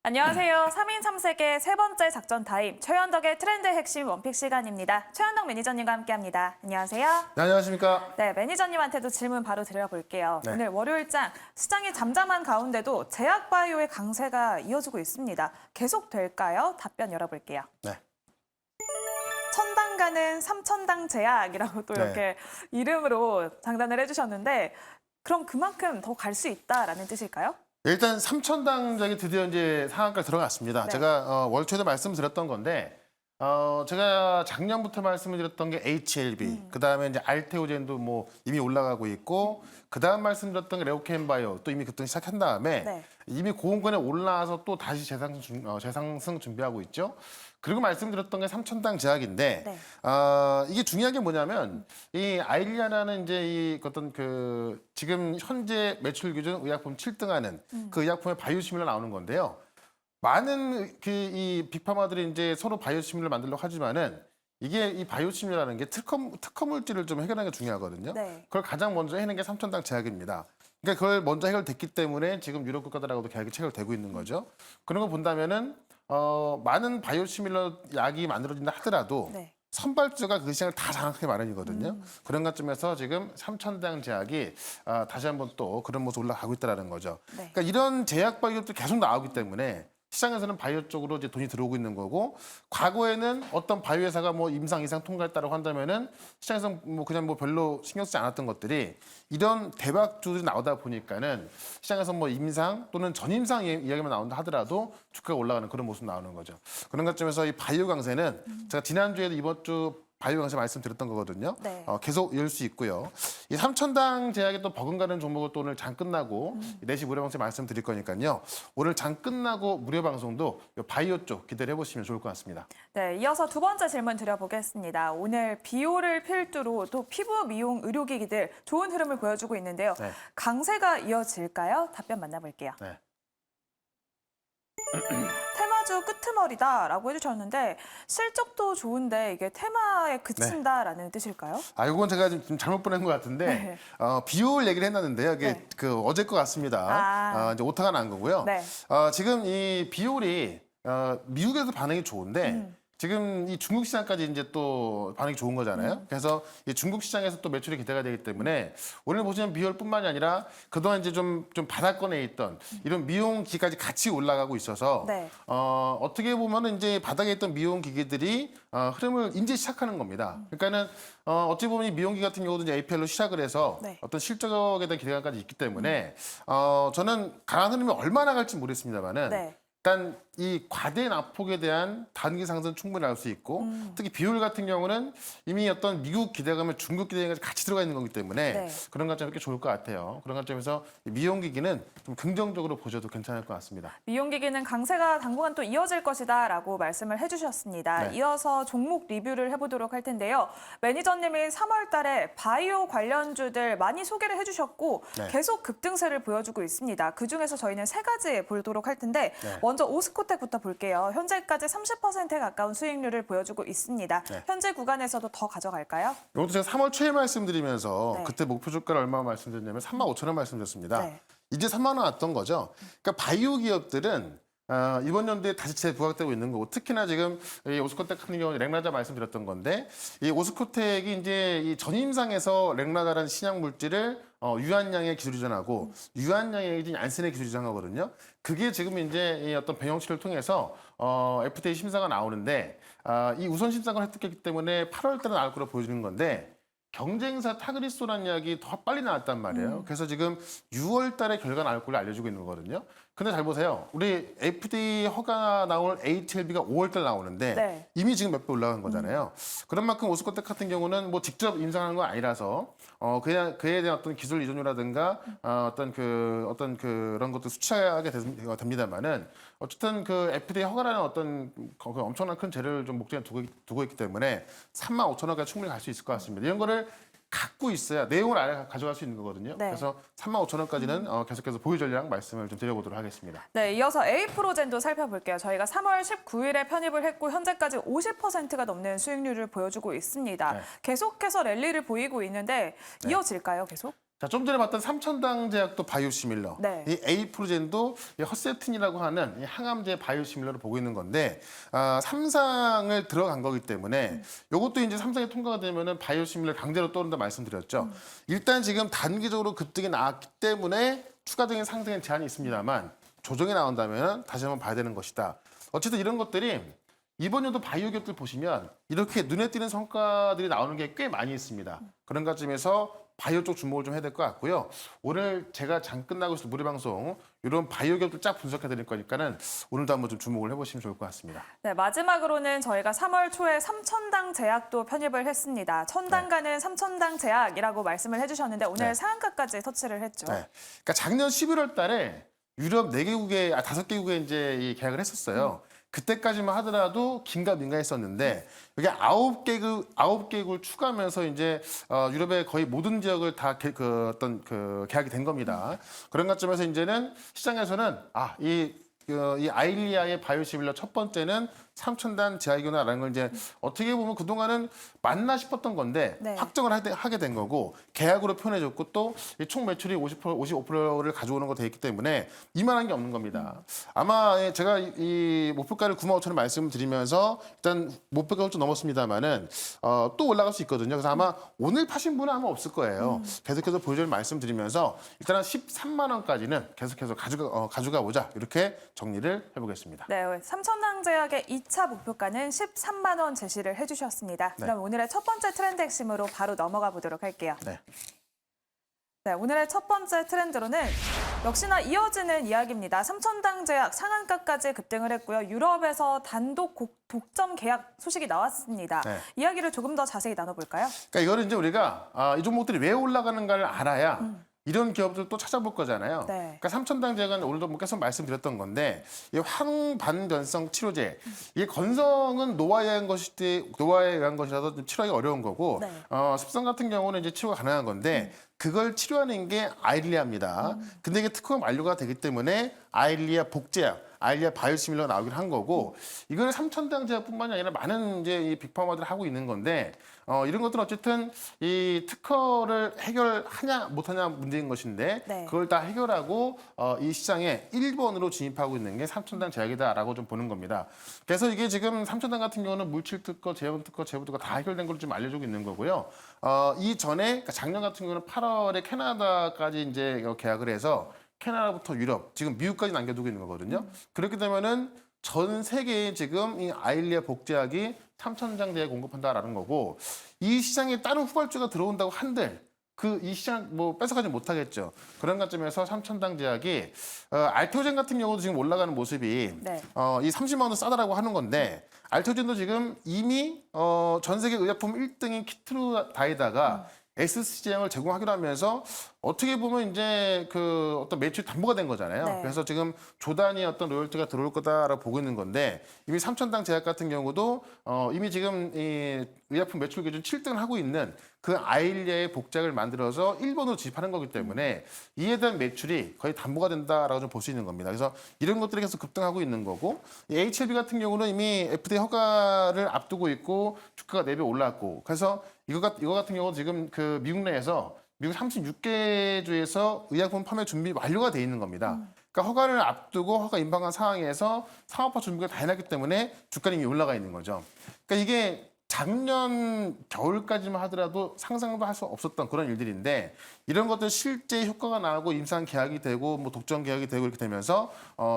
안녕하세요. 3인 3색의 세 번째 작전 타임, 최현덕의 트렌드 핵심 원픽 시간입니다. 최현덕 매니저님과 함께합니다. 안녕하세요. 네, 안녕하십니까? 네, 매니저님한테도 질문 바로 드려볼게요. 네. 오늘 월요일장 시장이 잠잠한 가운데도 제약바이오의 강세가 이어지고 있습니다. 계속 될까요? 답변 열어볼게요. 네. 천당가는 삼천당 제약이라고 또 네. 이렇게 이름으로 장단을 해주셨는데 그럼 그만큼 더 갈 수 있다라는 뜻일까요? 일단 삼천당작이 드디어 이제 상한가에 들어갔습니다. 네. 제가 월 초에도 말씀드렸던 건데 제가 작년부터 말씀을 드렸던 게 HLB, 그다음에 이제 알테오젠도 뭐 이미 올라가고 있고, 그다음 말씀드렸던 게 레오케인바이오 또 이미 급등 시작한 다음에 네. 이미 고공권에 올라와서 또 다시 재상승 준비하고 있죠. 그리고 말씀드렸던 게 삼천당 제약인데 네. 이게 중요한 게 뭐냐면 이 아일리아라는 이제 이 어떤 그 지금 현재 매출 기준 의약품 7등하는 그 의약품의 바이오시밀러 나오는 건데요. 많은 그 이 빅파마들이 이제 서로 바이오시밀러 만들려고 하지만은 이게 이 바이오시밀러라는 게 특허 물질을 좀 해결하는 게 중요하거든요. 네. 그걸 가장 먼저 해내는 게 삼천당 제약입니다. 그러니까 그걸 먼저 해결됐기 때문에 지금 유럽 국가들하고도 계약이 체결되고 있는 거죠. 그런 거 본다면은 많은 바이오시밀러 약이 만들어진다 하더라도 네. 선발주가 그 시장을 다 장악하기 마련이거든요. 그런 관점에서 지금 삼천당 제약이 다시 한번 또 그런 모습 올라가고 있다는 거죠. 네. 그러니까 이런 제약 바이오도 계속 나오기 때문에 시장에서는 바이오 쪽으로 이제 돈이 들어오고 있는 거고, 과거에는 어떤 바이오 회사가 뭐 임상 이상 통과했다고 한다면은 시장에서 뭐 그냥 뭐 별로 신경 쓰지 않았던 것들이 이런 대박주들이 나오다 보니까는 시장에서 뭐 임상 또는 전임상 이야기만 나온다 하더라도 주가가 올라가는 그런 모습 나오는 거죠. 그런 관점에서 이 바이오 강세는 제가 지난주에도 이번 주 바이오 강세 말씀드렸던 거거든요. 네. 계속 이을 수 있고요. 이 삼천당 제약에 또 버금가는 종목을 또 오늘 장 끝나고 4시 무료 방송 말씀드릴 거니까요. 오늘 장 끝나고 무료 방송도 이 바이오 쪽 기대를 해보시면 좋을 것 같습니다. 네, 이어서 두 번째 질문 드려보겠습니다. 오늘 비오를 필두로 또 피부 미용 의료기기들 좋은 흐름을 보여주고 있는데요. 네. 강세가 이어질까요? 답변 만나볼게요. 네. 테마주 끄트머리다라고 해주셨는데 실적도 좋은데 이게 테마에 그친다라는 뜻일까요? 이건 제가 좀 잘못 보낸 것 같은데 네. 비올 얘기를 했었는데요. 이게 네. 그 어제 것 같습니다. 이제 오타가 난 거고요. 네. 지금 이 비올이 미국에서 반응이 좋은데 지금 이 중국 시장까지 이제 또 반응이 좋은 거잖아요. 그래서 이 중국 시장에서 또 매출이 기대가 되기 때문에 오늘 보시면 비올뿐만이 아니라 그동안 이제 좀 바닥권에 있던 이런 미용기까지 같이 올라가고 있어서 네. 어떻게 보면은 이제 바닥에 있던 미용기기들이 흐름을 이제 시작하는 겁니다. 그러니까는 어찌 보면 이 미용기 같은 경우도 이제 APL로 시작을 해서 네. 어떤 실적에 대한 기대감까지 있기 때문에 저는 강한 흐름이 얼마나 갈지 모르겠습니다만은. 네. 일단 이 과대 낙폭에 대한 단기 상승 충분히 할 수 있고 특히 비율 같은 경우는 이미 어떤 미국 기대감에 중국 기대감이 같이 들어가 있는 거기 때문에 네. 그런 관점이 꽤 좋을 것 같아요. 그런 관점에서 미용기기는 좀 긍정적으로 보셔도 괜찮을 것 같습니다. 미용기기는 강세가 당분간 또 이어질 것이다라고 말씀을 해주셨습니다. 네. 이어서 종목 리뷰를 해보도록 할 텐데요. 매니저님이 3월 달에 바이오 관련주들 많이 소개를 해주셨고 네. 계속 급등세를 보여주고 있습니다. 그중에서 저희는 세 가지 보도록 할 텐데 네. 먼저 오스코텍부터 볼게요. 현재까지 30%에 가까운 수익률을 보여주고 있습니다. 네. 현재 구간에서도 더 가져갈까요? 이것도 제가 3월 초에 말씀드리면서 네. 그때 목표 주가를 얼마 말씀드렸냐면 35,000원 말씀드렸습니다. 네. 이제 3만 원 왔던 거죠. 그러니까 바이오 기업들은 이번 연도에 다시 재부각되고 있는 거고, 특히나 지금 이 오스코텍 같은 경우는 렉라자 말씀드렸던 건데, 이 오스코텍이 이제 이 전임상에서 렉라자라는 신약 물질을 유한양의 기술 이전하고 유한양의 이제 얀센의 기술 이전하거든요. 그게 지금 이제 이 어떤 병영치를 통해서 FDA 심사가 나오는데 이 우선 심사가 획득했기 때문에 8월 달에 나올 거로 보여지는 건데. 경쟁사 타그리소라는 약이 더 빨리 나왔단 말이에요. 그래서 지금 6월 달에 결과 나올 걸로 알려주고 있는 거거든요. 근데 잘 보세요. 우리 FDA 허가 나올 HLB가 5월 달 나오는데 네. 이미 지금 몇 배 올라간 거잖아요. 그런 만큼 오스코텍 같은 경우는 뭐 직접 임상하는 건 아니라서 그냥 그에 대한 어떤 기술 이전료라든가 어떤 그런 것도 수치하게 됩니다만은 어쨌든 그 FDA 허가라는 어떤 그 엄청난 큰 재료를 좀 목전에 두고 있기 때문에 35,000원까지 충분히 갈 수 있을 것 같습니다. 이런 거를 갖고 있어야 내용을 알아 가져갈 수 있는 거거든요. 네. 그래서 35,000원까지는 계속해서 보유 전략 말씀을 좀 드려보도록 하겠습니다. 네, 이어서 에이프로젠도 살펴볼게요. 저희가 3월 19일에 편입을 했고 현재까지 50%가 넘는 수익률을 보여주고 있습니다. 네. 계속해서 랠리를 보이고 있는데 네. 이어질까요, 계속? 자, 좀 전에 봤던 삼천당 제약도 바이오시밀러, 네. 이 에이프로젠도 이 허세틴이라고 하는 이 항암제 바이오시밀러를 보고 있는 건데 삼상을 들어간 거기 때문에 이것도 이제 삼상이 통과가 되면은 바이오시밀러 강제로 떠오른다 말씀드렸죠. 일단 지금 단기적으로 급등이 나왔기 때문에 추가적인 상승에 제한이 있습니다만 조정이 나온다면 다시 한번 봐야 되는 것이다. 어쨌든 이런 것들이 이번 연도 바이오 기업들 보시면 이렇게 눈에 띄는 성과들이 나오는 게 꽤 많이 있습니다. 그런 관점에서 바이오 쪽 주목을 좀 해야 될 것 같고요. 오늘 제가 장 끝나고 있을 무료 방송 이런 바이오 기업들 쫙 분석해 드릴 거니까는 오늘도 한번 좀 주목을 해보시면 좋을 것 같습니다. 네, 마지막으로는 저희가 3월 초에 삼천당 제약도 편입을 했습니다. 천당가는 삼천당 제약이라고 말씀을 해주셨는데 오늘 네. 상한가까지 터치를 했죠. 네. 그러니까 작년 11월 달에 유럽 4개국에, 5개국에 이제 이 계약을 했었어요. 그때까지만 하더라도 긴가민가했었는데 이게 9개국을 추가하면서 이제 유럽의 거의 모든 지역을 다 그 계약이 된 겁니다. 그런 관점에서 이제는 시장에서는 이 아일리아의 바이오시밀러 첫 번째는 삼천단 제약이구나라는 걸 이제 어떻게 보면 그동안은 맞나 싶었던 건데 네. 확정을 하게 된 거고 계약으로 표현해줬고 또 총 매출이 50%, 55%를 가져오는 거 돼 있기 때문에 이만한 게 없는 겁니다. 아마 제가 이 목표가를 9만 5천 원 말씀드리면서 일단 목표가 좀 넘었습니다만은 또 올라갈 수 있거든요. 그래서 아마 오늘 파신 분은 아마 없을 거예요. 계속해서 보여줄 말씀드리면서 일단은 13만 원까지는 계속해서 가져가 보자 이렇게 정리를 해보겠습니다. 네, 삼천당 제약의 2차 목표가는 13만 원 제시를 해주셨습니다. 네. 그럼 오늘의 첫 번째 트렌드 핵심으로 바로 넘어가 보도록 할게요. 네. 네, 오늘의 첫 번째 트렌드로는 역시나 이어지는 이야기입니다. 삼천당 제약 상한가까지 급등을 했고요. 유럽에서 단독 독점 계약 소식이 나왔습니다. 네. 이야기를 조금 더 자세히 나눠볼까요? 그러니까 이거는 이제 우리가 이 종목들이 왜 올라가는가를 알아야 이런 기업들 또 찾아볼 거잖아요. 네. 그러니까 삼천당 제약은 오늘도 뭐 계속 말씀드렸던 건데 이 항반변성 치료제, 이게 건성은 노화에 의한 것이라도 좀 치료하기 어려운 거고 네. 습성 같은 경우는 이제 치료가 가능한 건데 그걸 치료하는 게 아일리아입니다. 근데 이게 특허가 만료가 되기 때문에 아일리아 복제약, 아일리아 바이오시밀러가 나오긴 한 거고 이거는 삼천당 제약뿐만이 아니라 많은 이제 이 빅파마들이 하고 있는 건데 이런 것들은 어쨌든 이 특허를 해결하냐 못하냐 문제인 것인데 네. 그걸 다 해결하고 이 시장에 1번으로 진입하고 있는 게 삼천당 제약이다라고 좀 보는 겁니다. 그래서 이게 지금 삼천당 같은 경우는 물질 특허, 제원 특허, 제보 특허 다 해결된 걸 좀 알려주고 있는 거고요. 이 전에 그러니까 작년 같은 경우는 8월에 캐나다까지 이제 계약을 해서 캐나다부터 유럽, 지금 미국까지 남겨두고 있는 거거든요. 그렇게 되면은 전 세계에 지금 이 아일리아 복제약이 삼천당 제약에 공급한다라는 거고 이 시장에 다른 후발주가 들어온다고 한들 이 시장 뭐 뺏어가지 못하겠죠. 그런 관점에서 삼천당 제약이 알토젠 같은 경우도 지금 올라가는 모습이 네. 이 30만 원 싸다라고 하는 건데 알토젠도 지금 이미 전 세계 의약품 1등인 키트루다에다가 SC제형을 제공하기로 하면서 어떻게 보면 이제 그 어떤 매출 담보가 된 거잖아요. 네. 그래서 지금 조단위 어떤 로열티가 들어올 거다라고 보고 있는 건데 이미 삼천당 제약 같은 경우도 이미 지금 이 의약품 매출 기준 7등을 하고 있는 그 아일리아의 복작을 만들어서 일본으로 진입하는 거기 때문에 이에 대한 매출이 거의 담보가 된다라고 좀 볼 수 있는 겁니다. 그래서 이런 것들이 계속 급등하고 있는 거고 이 HLB 같은 경우는 이미 FDA 허가를 앞두고 있고 주가가 4배 올랐고 그래서 이거 같은 경우 지금 그 미국 내에서 미국 36개 주에서 의약품 판매 준비 완료가 돼 있는 겁니다. 그러니까 허가를 앞두고 허가 임박한 상황에서 상업화 준비가 다 해놨기 때문에 주가는 이미 올라가 있는 거죠. 그러니까 이게 작년 겨울까지만 하더라도 상상도 할 수 없었던 그런 일들인데 이런 것들 실제 효과가 나오고 임상 계약이 되고 뭐 독점 계약이 되고 이렇게 되면서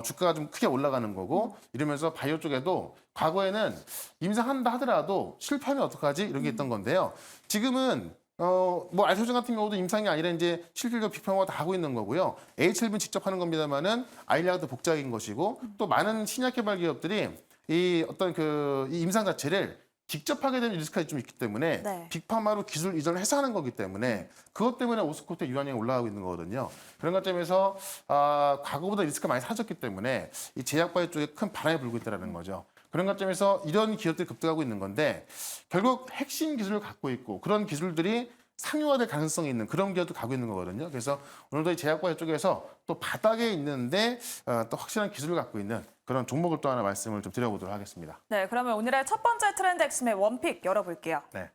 주가가 좀 크게 올라가는 거고 이러면서 바이오 쪽에도 과거에는 임상한다 하더라도 실패하면 어떡하지 이런 게 있던 건데요. 지금은 뭐 알토젠 같은 경우도 임상이 아니라 이제 실질적 빅파마가 다 하고 있는 거고요. HLB는 직접 하는 겁니다만은 아일리아도 복작인 것이고 또 많은 신약 개발 기업들이 이 어떤 이 임상 자체를 직접 하게 되는 리스크가 좀 있기 때문에 네. 빅파마로 기술 이전을 해서 하는 거기 때문에 그것 때문에 오스코트의 유한량이 올라가고 있는 거거든요. 그런 관점에서 과거보다 리스크가 많이 사졌기 때문에 이 제약바이오 쪽에 큰 바람이 불고 있다는 거죠. 그런 관점에서 이런 기업들이 급등하고 있는 건데 결국 핵심 기술을 갖고 있고 그런 기술들이 상용화될 가능성이 있는 그런 기업도 가고 있는 거거든요. 그래서 오늘도 이 제약바이오 쪽에서 또 바닥에 있는데 또 확실한 기술을 갖고 있는 그런 종목을 또 하나 말씀을 좀 드려보도록 하겠습니다. 네, 그러면 오늘의 첫 번째 트렌드 핵심의 원픽 열어볼게요. 네.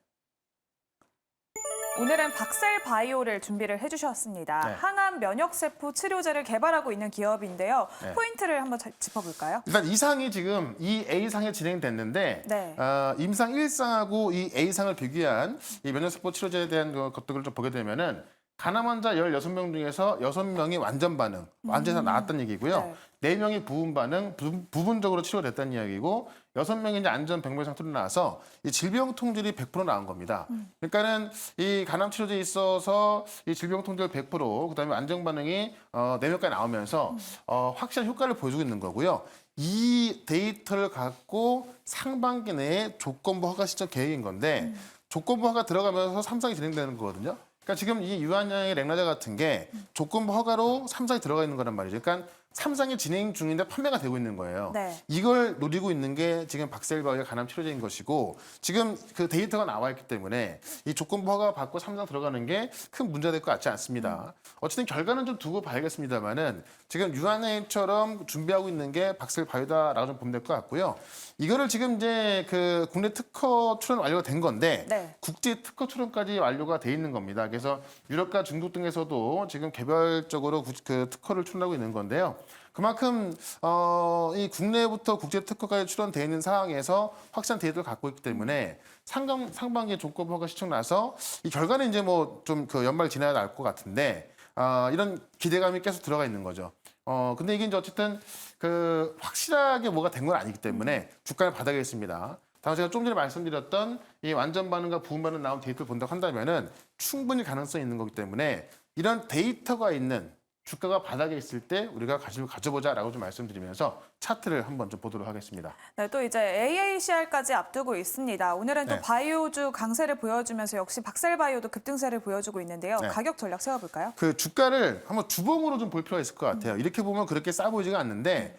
오늘은 박셀바이오를 준비를 해주셨습니다. 네. 항암 면역세포 치료제를 개발하고 있는 기업인데요. 네. 포인트를 한번 짚어볼까요? 일단 이 상이 지금 이 A상에 진행됐는데 네. 임상 1상하고 이 A상을 비교한 이 면역세포 치료제에 대한 것들을 좀 보게 되면은 간암 환자 16명 중에서 6명이 완전 반응, 완전히 다 나았다는 얘기고요. 네. 4명이 부분 반응, 부분적으로 치료됐다는 이야기고 6명이 이제 안전 병명 상태로 나와서 이 질병 통질이 100% 나온 겁니다. 그러니까는 이 간암 치료제에 있어서 이 질병 통질 100%, 그다음에 안정 반응이 4명까지 나오면서 확실한 효과를 보여주고 있는 거고요. 이 데이터를 갖고 상반기 내에 조건부 허가 신청 계획인 건데 조건부 허가 들어가면서 3상이 진행되는 거거든요. 그러니까 지금 이 유한양의 렉나자 같은 게 조건부 허가로 3상이 들어가 있는 거란 말이죠. 그러니까 3상이 진행 중인데 판매가 되고 있는 거예요. 네. 이걸 노리고 있는 게 지금 박셀바이오 간암 치료제인 것이고 지금 그 데이터가 나와 있기 때문에 이 조건부 허가 받고 3상 들어가는 게 큰 문제가 될 것 같지 않습니다. 어쨌든 결과는 좀 두고 봐야겠습니다만은 지금 유한양처럼 준비하고 있는 게 박셀바이오다라고 좀 보면 될 것 같고요. 이거를 지금 이제 그 국내 특허 출원 완료가 된 건데 네. 국제 특허 출원까지 완료가 돼 있는 겁니다. 그래서 유럽과 중국 등에서도 지금 개별적으로 그 특허를 출원하고 있는 건데요. 그만큼 이 국내부터 국제 특허까지 출원돼 있는 상황에서 확실한 데이터를 갖고 있기 때문에 상반기에 조건부 허가 신청 나서 이 결과는 이제 뭐 좀 그 연말 지나야 날 것 같은데 이런 기대감이 계속 들어가 있는 거죠. 근데 이게 이제 어쨌든 그 확실하게 뭐가 된 건 아니기 때문에 주가는 바닥에 있습니다. 다만 제가 좀 전에 말씀드렸던 이 완전 반응과 부분 반응 나온 데이터를 본다고 한다면은 충분히 가능성이 있는 거기 때문에 이런 데이터가 있는 주가가 바닥에 있을 때 우리가 가져보자라고 좀 말씀드리면서 차트를 한번 좀 보도록 하겠습니다. 네, 또 이제 AACR까지 앞두고 있습니다. 오늘은 또 네. 바이오주 강세를 보여주면서 역시 박셀바이오도 급등세를 보여주고 있는데요. 네. 가격 전략 세워볼까요? 그 주가를 한번 주봉으로 좀 볼 필요가 있을 것 같아요. 이렇게 보면 그렇게 싸 보이지가 않는데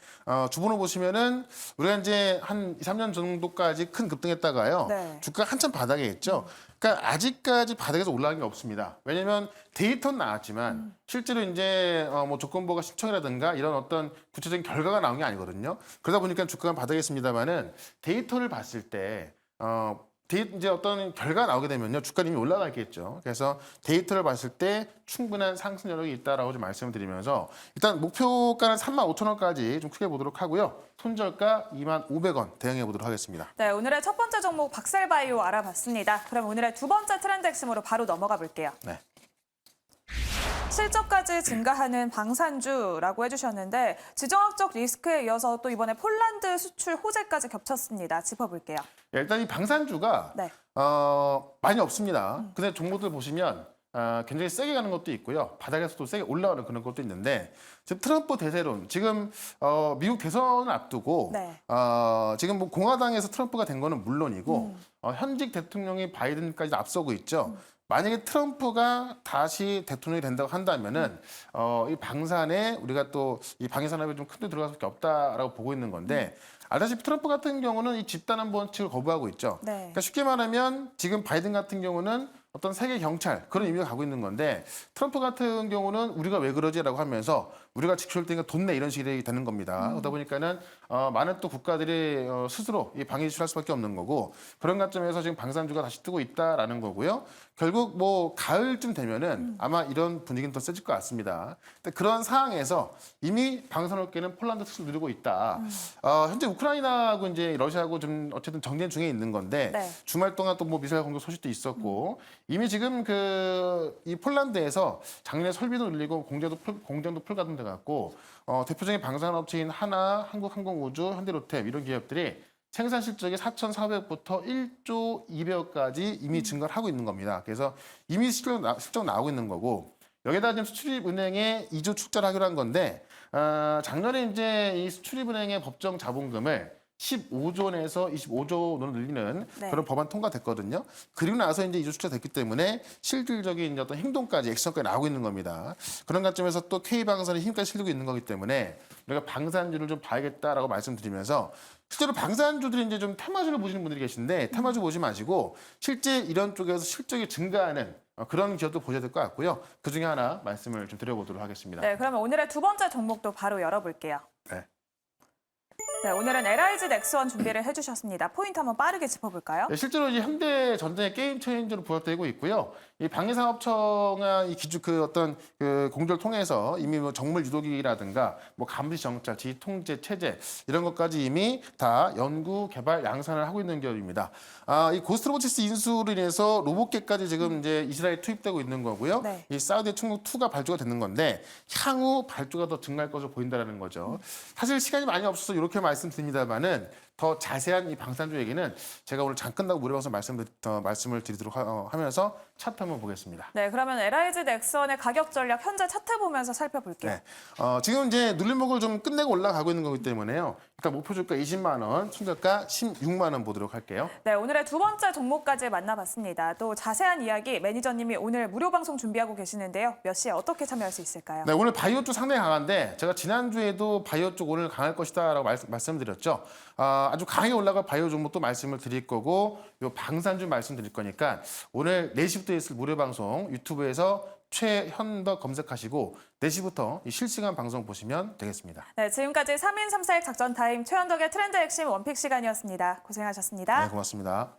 주봉으로 보시면은 우리가 이제 한 2, 3년 정도까지 큰 급등했다가요. 네. 주가가 한참 바닥에 있죠. 그러니까 아직까지 바닥에서 올라간 게 없습니다. 왜냐하면 데이터는 나왔지만 실제로 이제 뭐 조건부가 신청이라든가 이런 어떤 구체적인 결과가 나온 게 아니거든요. 그러다 보니까 주가가 바닥에 있습니다만은 데이터를 봤을 때 이제 어떤 결과가 나오게 되면요 주가는 이미 올라가 있겠죠. 그래서 데이터를 봤을 때 충분한 상승 여력이 있다라고 좀 말씀을 드리면서 일단 목표가는 35,000원까지 좀 크게 보도록 하고요. 손절가 25,500원 대응해 보도록 하겠습니다. 네, 오늘의 첫 번째 종목 박셀바이오 알아봤습니다. 그럼 오늘의 두 번째 트렌드 핵심으로 바로 넘어가 볼게요. 네. 실적까지 증가하는 방산주라고 해주셨는데 지정학적 리스크에 이어서 또 이번에 폴란드 수출 호재까지 겹쳤습니다. 짚어볼게요. 일단 이 방산주가 네. 많이 없습니다. 근데 종목들 보시면 굉장히 세게 가는 것도 있고요. 바닥에서도 세게 올라오는 그런 것도 있는데 지금 트럼프 대세론 지금 미국 대선을 앞두고 네. 지금 뭐 공화당에서 트럼프가 된 거는 물론이고 현직 대통령이 바이든까지 앞서고 있죠. 만약에 트럼프가 다시 대통령이 된다고 한다면은 이 방산에 우리가 또 이 방위 산업에 좀 큰 데 들어갈 수밖에 없다라고 보고 있는 건데 알다시피 트럼프 같은 경우는 이 집단한 원칙을 거부하고 있죠. 네. 그러니까 쉽게 말하면 지금 바이든 같은 경우는 어떤 세계 경찰 그런 의미가 가고 있는 건데 트럼프 같은 경우는 우리가 왜 그러지라고 하면서 우리가 지켜줄 테니까 돈 내 이런 식이 되는 겁니다. 그러다 보니까는 많은 또 국가들이 스스로 이 방위 지출할 수밖에 없는 거고 그런 관점에서 지금 방산주가 다시 뜨고 있다라는 거고요. 결국 뭐 가을쯤 되면은 아마 이런 분위기는 더 세질 것 같습니다. 근데 그런 상황에서 이미 방산업계는 폴란드 특수를 누리고 있다. 현재 우크라이나하고 이제 러시아하고 좀 어쨌든 정전 중에 있는 건데 네. 주말 동안 또 뭐 미사일 공격 소식도 있었고 이미 지금 이 폴란드에서 작년에 설비도 늘리고 공장도 풀가동돼 갖고 대표적인 방산업체인 하나, 한국항공우주, 현대로템 이런 기업들이 생산 실적이 4,400부터 1조 200억까지 이미 증가를 하고 있는 겁니다. 그래서 이미 실적 나오고 있는 거고 여기다 지금 수출입은행에 2조 축자를 하기로 한 건데 작년에 이제 이 수출입은행의 법정 자본금을 15조 원에서 25조 원으로 늘리는 네. 그런 법안 통과됐거든요. 그리고 나서 이제 2조 축자됐기 때문에 실질적인 이제 어떤 행동까지 액션까지 나오고 있는 겁니다. 그런 관점에서 또 K방산이 힘까지 실리고 있는 거기 때문에 우리가 방산주를 좀 봐야겠다라고 말씀드리면서 실제로 방산주들이 이제 좀 테마주를 보시는 분들이 계신데 테마주 보지 마시고 실제 이런 쪽에서 실적이 증가하는 그런 기업도 보셔야 될 것 같고요. 그중에 하나 말씀을 좀 드려보도록 하겠습니다. 네, 그러면 오늘의 두 번째 종목도 바로 열어볼게요. 네. 네, 오늘은 LIG 넥스원 준비를 해주셨습니다. 포인트 한번 빠르게 짚어볼까요? 네, 실제로 이제 현대전자의 게임 체인저로 부각되고 있고요. 이 방위산업청의 이 기준 그 어떤 그 공조를 통해서 이미 뭐 정물 유도기라든가 뭐 감시 정찰, 지휘 통제 체제 이런 것까지 이미 다 연구, 개발, 양산을 하고 있는 기업입니다. 이 고스트로보틱스 인수로 인해서 로봇계까지 지금 이제 이스라엘 투입되고 있는 거고요. 네. 이 사우디 충북 2가 발주가 되는 건데 향후 발주가 더 증가할 것으로 보인다라는 거죠. 사실 시간이 많이 없어서 이렇게 말씀드립니다만은 더 자세한 이 방산주 얘기는 제가 오늘 장 끝나고 무료방송 말씀을 드리도록 하면서 차트 한번 보겠습니다. 네, 그러면 LIG 넥스원의 가격 전략 현재 차트 보면서 살펴볼게요. 네. 지금 이제 눌림목을 좀 끝내고 올라가고 있는 거기 때문에요. 일단 목표 주가 20만 원, 손절가 16만 원 보도록 할게요. 네, 오늘의 두 번째 종목까지 만나봤습니다. 또 자세한 이야기 매니저님이 오늘 무료 방송 준비하고 계시는데요. 몇 시에 어떻게 참여할 수 있을까요? 네, 오늘 바이오 쪽 상당히 강한데 제가 지난주에도 바이오 쪽 오늘 강할 것이다라고 말씀드렸죠. 아주 강하게 올라갈 바이오 종목도 말씀을 드릴 거고 요 방산주 말씀드릴 거니까 오늘 4시부터 있을 무료 방송 유튜브에서 최현덕 검색하시고 4시부터 이 실시간 방송 보시면 되겠습니다. 네, 지금까지 3인 3사일 작전 타임 최현덕의 트렌드 핵심 원픽 시간이었습니다. 고생하셨습니다. 네, 고맙습니다.